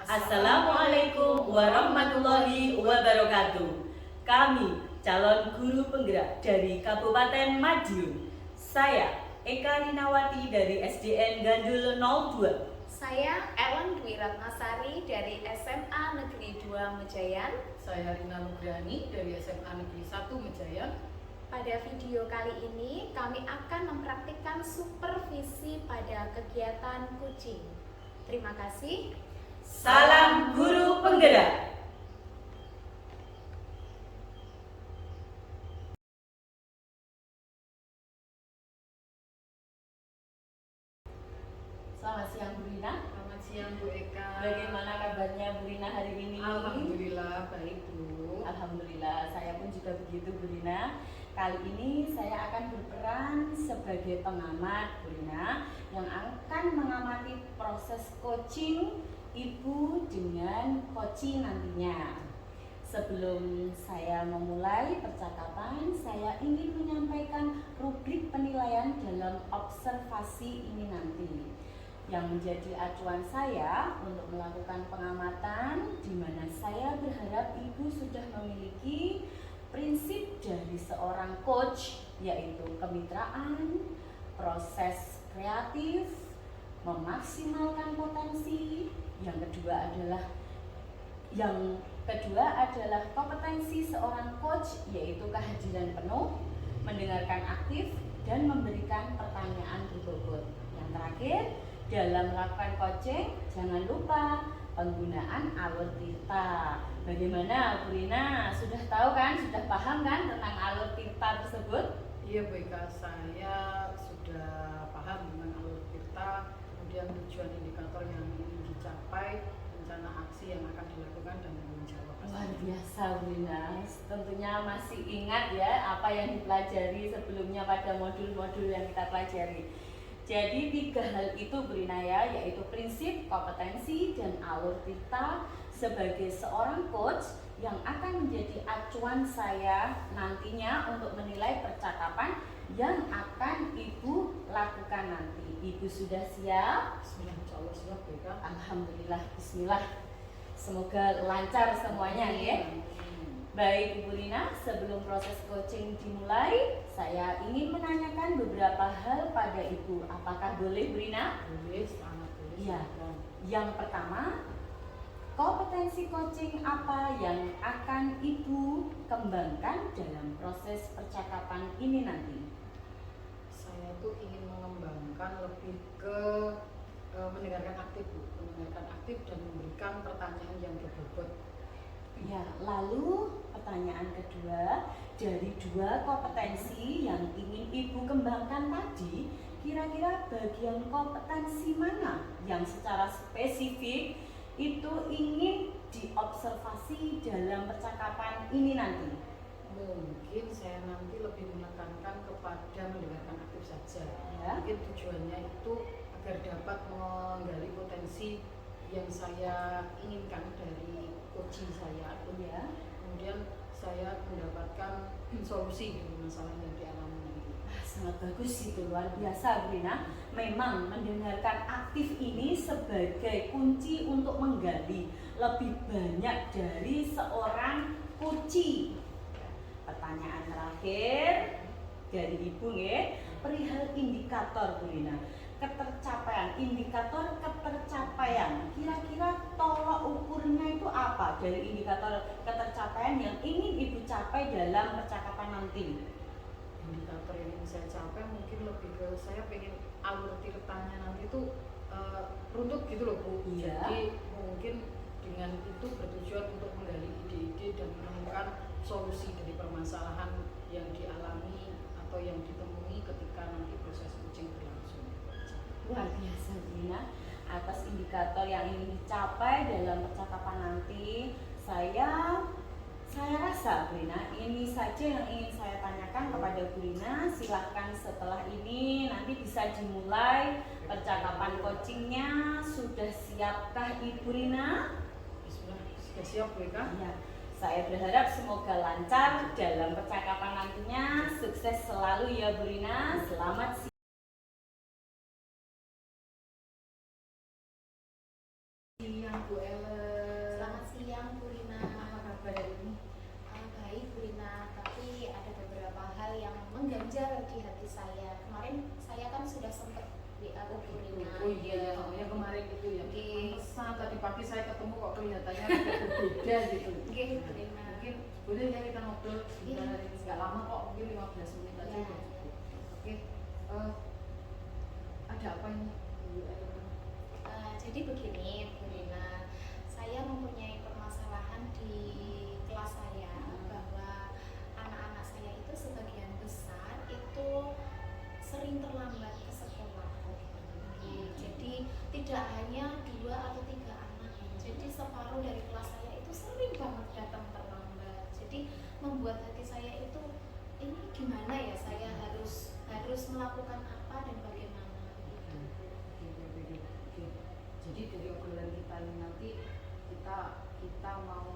Assalamualaikum warahmatullahi wabarakatuh. Kami calon guru penggerak dari Kabupaten Madiun. Saya Eka Rinawati dari SDN Gandul 02. Saya Ellen Dwi Ratnasari dari SMA Negeri 2 Mejayan. Saya Rina Nugrani dari SMA Negeri 1 Mejayan. Pada video kali ini kami akan mempraktikkan supervisi pada kegiatan coaching. Terima kasih. Salam guru penggerak. Selamat siang Bu Rina. Selamat siang Bu Eka. Bagaimana kabarnya Bu Rina hari ini? Alhamdulillah baik Bu. Alhamdulillah, saya pun juga begitu Bu Rina. Kali ini saya akan berperan sebagai pengamat Bu Rina yang akan mengamati proses coaching ibu dengan coaching nantinya. Sebelum saya memulai percakapan, saya ingin menyampaikan rubrik penilaian dalam observasi ini nanti yang menjadi acuan saya untuk melakukan pengamatan, di mana saya berharap ibu sudah memiliki prinsip dari seorang coach, yaitu kemitraan, proses kreatif, memaksimalkan potensi. Yang kedua adalah kompetensi seorang coach, yaitu kehadiran penuh, mendengarkan aktif, dan memberikan pertanyaan berbobot. Yang terakhir, dalam melakukan coaching, jangan lupa penggunaan alur tirta. Bagaimana Bu Rina? Sudah tahu kan? Sudah paham kan tentang alur tirta tersebut? Iya Bu Eka, saya sudah paham dengan alur tirta, kemudian tujuan indikator yang ingin dicapai, rencana aksi yang akan dilakukan, dan tanggung jawab. Luar biasa Bu Rina. Tentunya masih ingat ya apa yang dipelajari sebelumnya pada modul-modul yang kita pelajari. Jadi 3 hal itu Bu Rina ya, yaitu prinsip, kompetensi, dan alur tirta sebagai seorang coach yang akan menjadi acuan saya nantinya untuk menilai percakapan yang akan ibu lakukan nanti. Ibu sudah siap? Bismillah, insya Allah siap Bu Eka. Alhamdulillah, bismillah. Semoga lancar semuanya ya. Baik Ibu Rina, sebelum proses coaching dimulai, saya ingin menanyakan beberapa hal pada Ibu. Apakah boleh Bu Rina? Boleh, sangat boleh. Iya. Silakan. Yang pertama, kompetensi coaching apa yang akan Ibu kembangkan dalam proses percakapan ini nanti? Saya tuh ingin mengembangkan lebih ke mendengarkan aktif Bu. Mendengarkan aktif dan memberikan pertanyaan yang berbobot. Ya, lalu pertanyaan kedua, dari 2 kompetensi yang ingin Ibu kembangkan tadi, kira-kira bagian kompetensi mana yang secara spesifik itu ingin diobservasi dalam percakapan ini nanti? Mungkin saya nanti lebih menekankan kepada mendengarkan aktif saja. Ya. Mungkin tujuannya itu agar dapat menggali potensi yang saya inginkan dari coaching saya. Ya. Kemudian saya mendapatkan solusi dari masalah yang dialami nanti. Sangat bagus, itu luar biasa Bu Rina. Memang mendengarkan aktif ini sebagai kunci untuk menggali lebih banyak dari seorang coaching. Pertanyaan terakhir dari Ibu ya, perihal indikator Bu Rina. Indikator ketercapaian, kira-kira tolak ukurnya itu apa dari indikator ketercapaian yang ingin Ibu capai dalam percakapan nanti? Indikator yang ingin saya capai mungkin lebih ke saya pengen alur tirtanya nanti tuh runtuh gitu loh Bu. Iya. Jadi mungkin dengan itu bertujuan untuk menggali ide-ide dan menemukan solusi dari permasalahan yang dialami atau yang ditemui ketika nanti proses coaching berlangsung. Luar biasa Bu Rina. Atas indikator yang ingin dicapai dalam percakapan nanti, saya rasa Bu Rina, ini saja yang ingin saya tanyakan kepada Bu Rina. Silahkan setelah ini nanti bisa dimulai percakapan coachingnya. Sudah siapkah Ibu Rina? Bismillah, sudah siap Bu Eka? Ya, saya berharap semoga lancar dalam percakapan nantinya. Sukses selalu ya Bu Rina. Selamat siang. Siang Bu Ellen. tapi saya ketemu kok kelihatannya berbeda gitu. Oke, Nah, terima. mungkin boleh ya kita ngobrol sebentar Iya. hari ini, nggak lama kok, mungkin 15 menit aja Iya. udah cukup. Oke, ada apa ini Bu Ellen? Jadi begini, Bu Rina, saya mempunyai permasalahan di kelas saya bahwa anak-anak saya itu sebagian besar itu sering terlambat ke sekolah. Jadi tidak hanya 2 atau 3 anak, jadi separuh dari kelas saya itu sering banget datang terlambat. Jadi membuat hati saya itu ini gimana ya, saya harus melakukan apa dan bagaimana gitu. Oke. Jadi dari obrolan kita ini nanti kita mau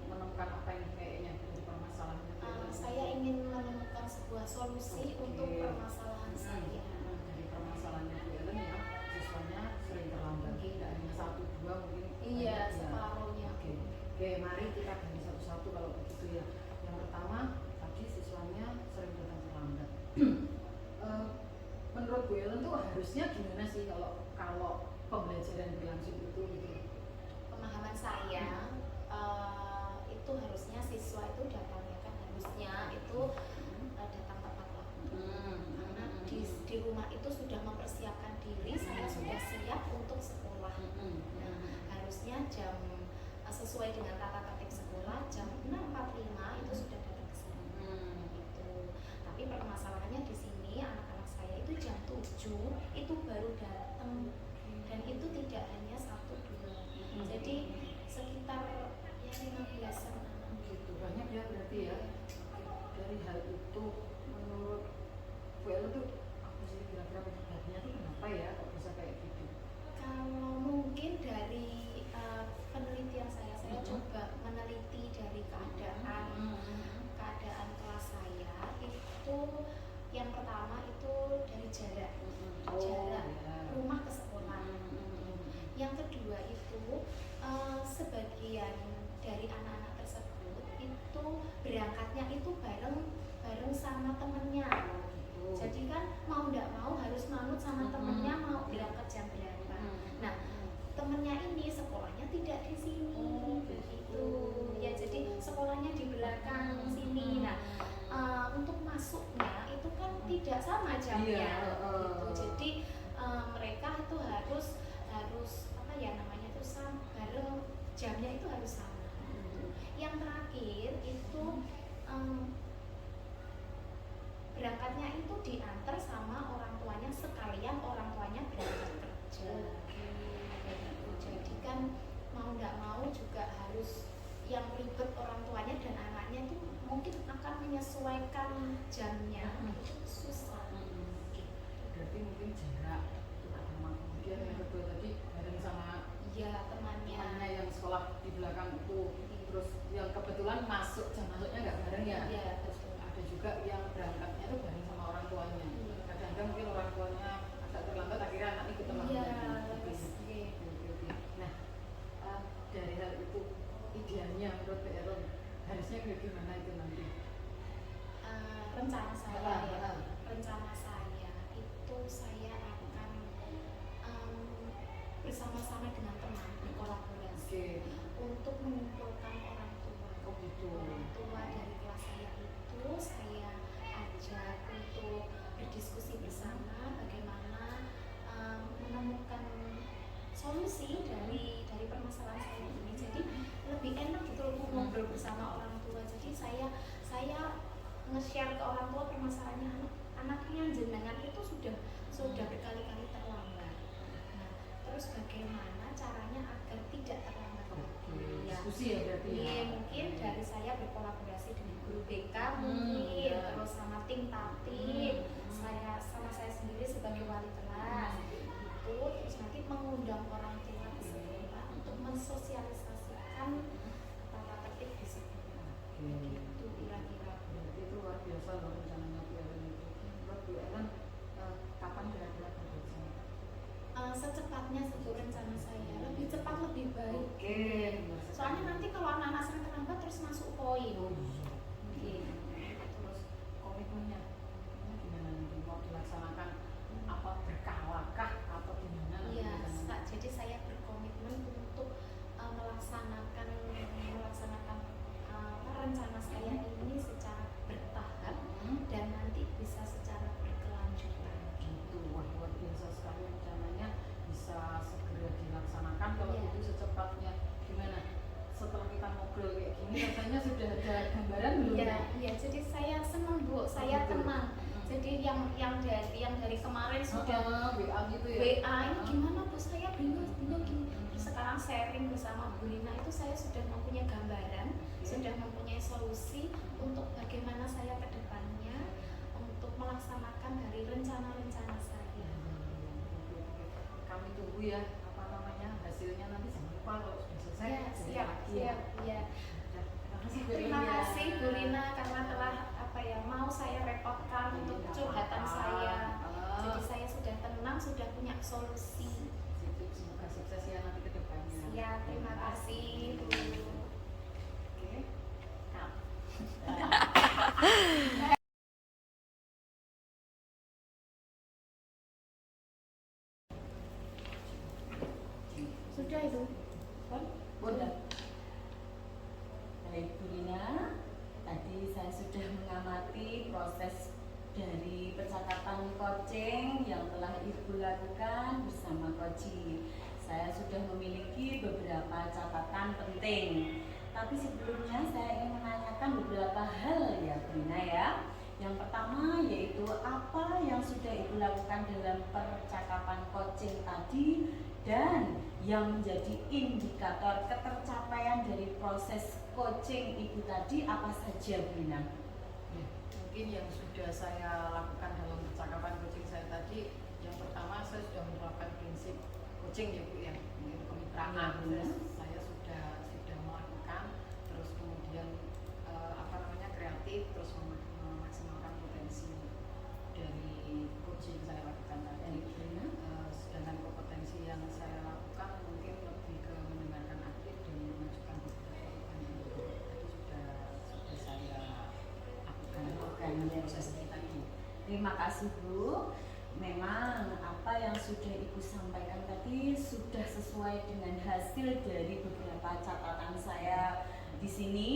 menemukan apa yang kayaknya dari permasalahan itu. Saya ingin menemukan sebuah solusi Oke. untuk permasalahan saya. Dari permasalahannya Bu Ellen ya, siswanya sering terlambat, Oke. tidak hanya 1, 2 mungkin. Iya, banyak ya. separuhnya. Oke, mari kita gali satu-satu kalau begitu ya. Yang pertama, tadi siswanya sering datang terlambat. Menurut Bu Ellen tuh harusnya gimana sih kalau pembelajaran berlangsung itu gitu? Pemahaman saya itu harusnya siswa itu datangnya kan harusnya itu datang tepat waktu. Karena di rumah itu sudah mempersiapkan diri, saya sudah siap untuk sekolah. Nah, harusnya jam sesuai dengan tata tertib sekolah jam 6.45 itu sudah datang ke sini. Gitu. Tapi permasalahannya di sini anak-anak saya itu jam 7 itu baru datang dan itu tidak hanya 1-2. Jadi sekitar ya 15-an anak. Gitu banyak ya berarti ya. Dari hal itu menurut Bu Ellen tuh apa sih kira-kira penyebabnya tuh kenapa ya kok bisa kayak gitu? Kalau mungkin dari penelitian saya coba meneliti dari keadaan kelas saya itu yang pertama itu dari jarak rumah ke sekolah. Yang kedua itu sebagian dari anak-anak tersebut itu berangkatnya itu bareng sama temennya. Jadi kan mau nggak mau harus manut sama temennya mau berangkat jam berapa. Nah, temennya ini sekolahnya tidak di sini, begitu. Ya jadi sekolahnya di belakang sini. Nah, untuk masuknya itu kan tidak sama jamnya, gitu. Jadi mereka itu harus apa ya namanya itu bareng jamnya itu harus sama. Yang terakhir itu berangkatnya itu diantar sama orang tuanya sekalian orang tuanya berangkat kerja. Jadi kan mau nggak mau juga harus yang ribet orang tuanya dan anaknya itu mungkin akan menyesuaikan jamnya itu susah. Berarti mungkin jarak itu pertama, kemudian yang kedua tadi bareng sama Temannya yang sekolah di belakang itu, terus yang kebetulan jam masuknya nggak bareng ya. Iya, Terus betul. ada juga yang berangkatnya itu bareng sama orang tuanya. Kadang-kadang mungkin orang tuanya agak terlambat akhirnya anak ikut terlambat. Nah, dari hal itu idealnya menurut Bu Ellen harusnya kayak gimana itu nanti? Rencana saya itu saya akan bersama-sama dengan teman berkolaborasi untuk mengumpulkan orang tua. Orang tua dari kelas saya itu saya ajak untuk berdiskusi bersama bagaimana menemukan solusi dari permasalahan saya ini. Jadi lebih enak gitu ngobrol bersama orang tua. Jadi saya nge-share ke orang tua permasalahannya anaknya jenengan itu sudah berkali-kali terlambat. Nah, terus bagaimana caranya agar tidak terlambat lagi? Diskusi ya berarti ya. Iya, mungkin dari saya berkolaborasi dengan guru BK mungkin, terus sama tim tatip, saya sendiri sebagai wali kelas itu, terus nanti mengundang orang tua ke sekolah untuk mensosialisasikan tata tertib di sekolah. Itu kira-kira. Berarti itu luar biasa loh rencananya Bu Ellen itu. Menurut Bu Ellen kapan kira-kira bekerja? Secepatnya itu rencana saya, lebih cepat lebih baik. Oke. Soalnya nanti kalau anak-anak sering terlambat terus masuk poin. Terus komitmennya gimana nanti mau dilaksanakan apa berkalakah atau gimana? Iya, jadi saya berkomitmen untuk ada gambaran belum? Iya, jadi saya senang Bu, saya tenang. Jadi yang dari kemarin sudah WA gitu ya. WA ini gimana Bu, saya bingung gini. Sekarang sharing bersama Bu Lina itu saya sudah mempunyai gambaran, sudah mempunyai solusi untuk bagaimana saya ke depannya untuk melaksanakan dari rencana-rencana saya. Kami tunggu ya, apa namanya, hasilnya nanti jangan lupa kalau sudah selesai. Ya, siap. Ya. Terima Terima kasih Bu Lina karena telah mau saya repotkan untuk curhatan saya. Jadi saya sudah tenang, sudah punya solusi. Semoga sukses ya nanti ke depannya. Ya, terima kasih Bu. Oke. Sudah itu. Sudah. Baik Bu Lina, tadi saya sudah mengamati proses dari percakapan coaching yang telah Ibu lakukan bersama Koci. Saya sudah memiliki beberapa catatan penting. Tapi sebelumnya saya ingin menanyakan beberapa hal ya Bu Lina ya. Yang pertama yaitu apa yang sudah Ibu lakukan dalam percakapan coaching tadi dan yang menjadi indikator ketercapaian dari proses coaching Ibu tadi apa saja Bu Lina? Ya, mungkin yang sudah saya lakukan dalam percakapan coaching saya tadi, yang pertama saya sudah menerapkan prinsip coaching ya Bu ya, mungkin kemitraan saya sudah melakukan, terus kemudian kreatif, terus memaksimalkan potensi dari coaching saya lakukan tadi. Sedangkan kompetensi yang saya lakukan mungkin lebih ke mendengarkan atlet dan mengajukan beberapa pertanyaan tadi sudah saya lakukan proses kita ini. Terima kasih Bu. Memang apa yang sudah Ibu sampaikan tadi sudah sesuai dengan hasil dari beberapa catatan saya di sini.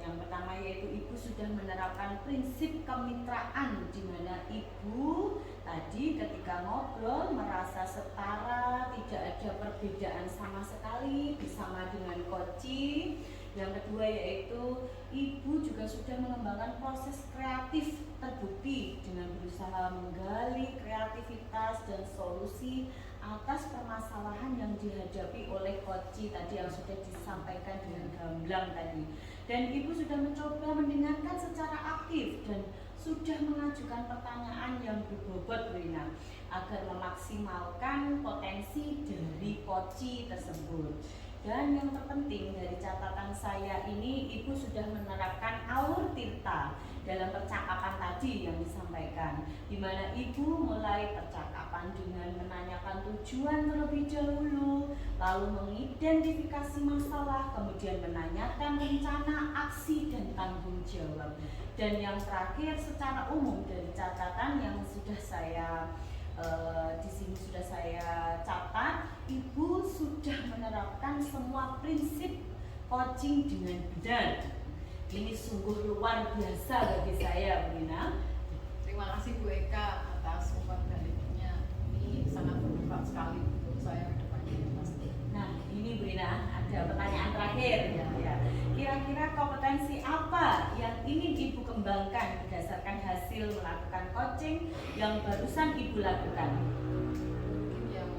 Yang pertama yaitu Ibu sudah menerapkan prinsip kemitraan di mana Ibu tadi ketika ngobrol merasa setara, tidak ada perbedaan sama sekali bersama dengan Koci. Yang kedua yaitu Ibu juga sudah mengembangkan proses kreatif terbukti dengan berusaha menggali kreativitas dan solusi atas permasalahan yang dihadapi oleh Koci tadi yang sudah disampaikan dengan gamblang tadi. Dan Ibu sudah mencoba mendengarkan secara aktif dan sudah mengajukan pertanyaan yang berbobot Rina agar memaksimalkan potensi dari Koci tersebut. Dan yang terpenting dari catatan saya ini, Ibu sudah menerapkan alur tirta dalam percakapan tadi yang disampaikan, di mana Ibu mulai percakapan dengan menanyakan tujuan terlebih dahulu, lalu mengidentifikasi masalah, kemudian menanyakan rencana, aksi, dan tanggung jawab. Dan yang terakhir secara umum dari catatan yang sudah saya di sini sudah saya catat, Ibu sudah menerapkan semua prinsip coaching dengan benar. Ini sungguh luar biasa bagi saya, Bu Lina. Terima kasih Bu Eka atas umpan baliknya. Ini sangat bermanfaat sekali untuk saya ke depannya pasti. Nah, ini Bu Lina ada pertanyaan terakhir ya. Kira-kira kompetensi apa yang ingin Ibu kembangkan berdasarkan hasil melakukan coaching yang barusan Ibu lakukan? Mungkin yang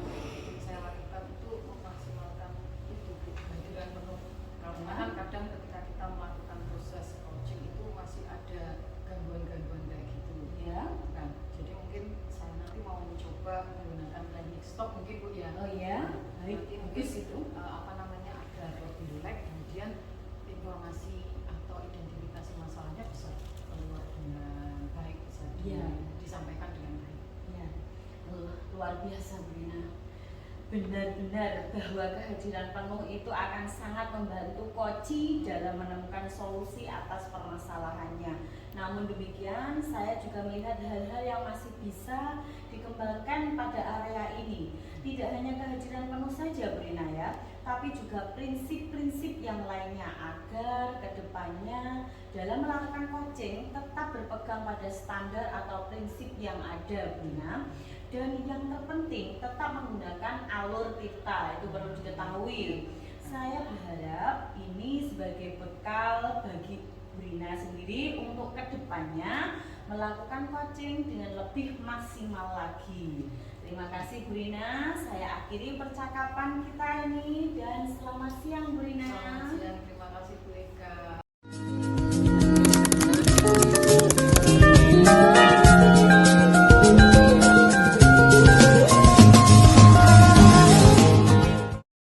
saya lakukan itu memaksimalkan itu kehadiran penuh. Karena kan kadang ketika kita melakukan proses coaching itu masih ada gangguan-gangguan kayak gitu. Ya. Kan? Jadi mungkin saya nanti mau mencoba menggunakan teknik stop mungkin Bu ya. Oh ya, baik. Nanti mungkin itu agar lebih rileks, kemudian informasi atau identifikasi masalahnya bisa keluar dengan baik, bisa disampaikan dengan baik. Ya, luar biasa Bu Lina. Benar-benar bahwa kehadiran penuh itu akan sangat membantu Koci dalam menemukan solusi atas permasalahannya. Namun demikian, saya juga melihat hal-hal yang masih bisa dikembangkan pada area ini. Tidak hanya kehadiran penuh saja Bu Lina ya, tapi juga prinsip-prinsip yang lainnya agar kedepannya dalam melakukan coaching tetap berpegang pada standar atau prinsip yang ada Bu Lina. Dan yang terpenting tetap menggunakan alur tirta, itu perlu diketahui. Saya berharap ini sebagai bekal bagi Bu Rina sendiri untuk kedepannya melakukan coaching dengan lebih maksimal lagi. Terima kasih Bu Rina, saya akhiri percakapan kita ini dan selamat siang Bu Rina.